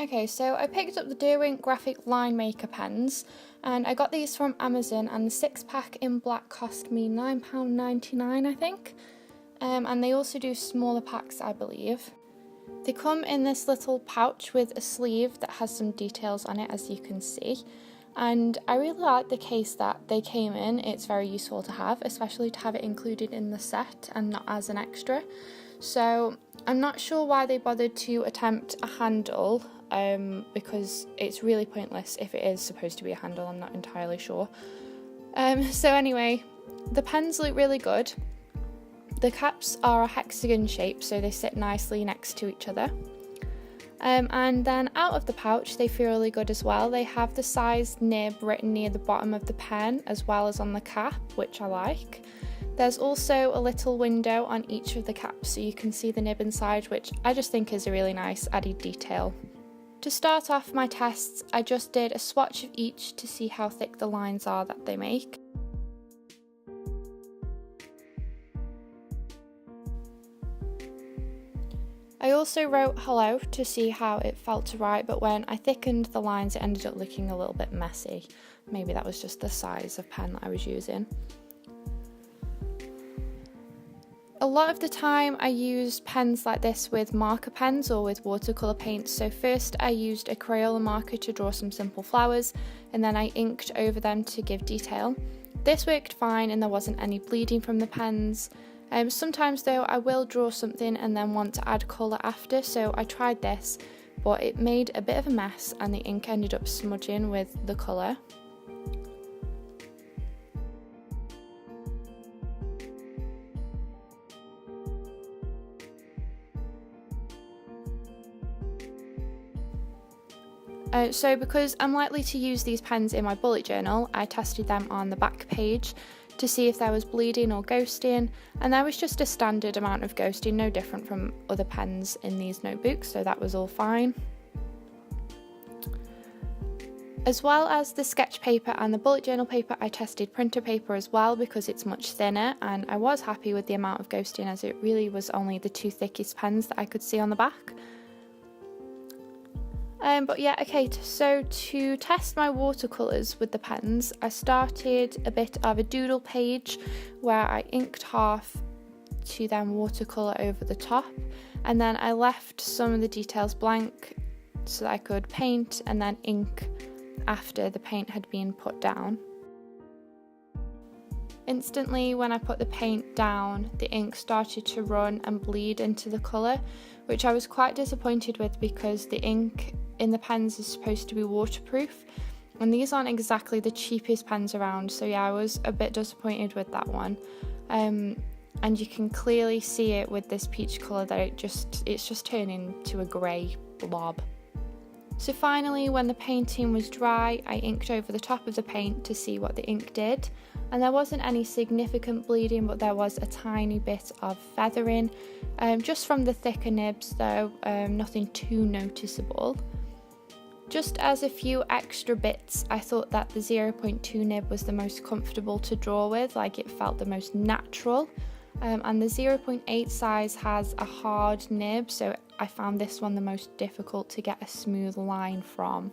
Okay, so I picked up the DERWENT GRAPHIK line maker pens, and I got these from Amazon, and the 6-pack in black cost me £9.99 I think, and they also do smaller packs I believe. They come in this little pouch with a sleeve that has some details on it, as you can see, and I really like the case that they came in. It's very useful to have, especially to have it included in the set and not as an extra. So I'm not sure why they bothered to attempt a handle, because it's really pointless if it is supposed to be a handle. I'm not entirely sure. So anyway, the pens look really good. The caps are a hexagon shape, so they sit nicely next to each other. And then out of the pouch, they feel really good as well. They have the size nib written near the bottom of the pen as well as on the cap, which I like. There's also a little window on each of the caps so you can see the nib inside, which I just think is a really nice added detail. To start off my tests, I just did a swatch of each to see how thick the lines are that they make. I also wrote hello to see how it felt to write, but when I thickened the lines it ended up looking a little bit messy. Maybe that was just the size of pen that I was using. A lot of the time I used pens like this with marker pens or with watercolour paints. So first I used a Crayola marker to draw some simple flowers, and then I inked over them to give detail. This worked fine and there wasn't any bleeding from the pens. Sometimes though I will draw something and then want to add colour after, so I tried this, but it made a bit of a mess and the ink ended up smudging with the colour. So because I'm likely to use these pens in my bullet journal, I tested them on the back page to see if there was bleeding or ghosting, and there was just a standard amount of ghosting, no different from other pens in these notebooks, so that was all fine. As well as the sketch paper and the bullet journal paper, I tested printer paper as well because it's much thinner, and I was happy with the amount of ghosting as it really was only the two thickest pens that I could see on the back. But yeah, okay, so to test my watercolours with the pens, I started a bit of a doodle page where I inked half to then watercolour over the top, and then I left some of the details blank so that I could paint and then ink after the paint had been put down. Instantly when I put the paint down, the ink started to run and bleed into the colour, which I was quite disappointed with because the ink in the pens is supposed to be waterproof, and these aren't exactly the cheapest pens around, so yeah, I was a bit disappointed with that one. And you can clearly see it with this peach colour that it's just turning to a grey blob. So finally, when the painting was dry, I inked over the top of the paint to see what the ink did, and there wasn't any significant bleeding, but there was a tiny bit of feathering, just from the thicker nibs though, nothing too noticeable. Just as a few extra bits, I thought that the 0.2 nib was the most comfortable to draw with, like it felt the most natural, and the 0.8 size has a hard nib, so I found this one the most difficult to get a smooth line from.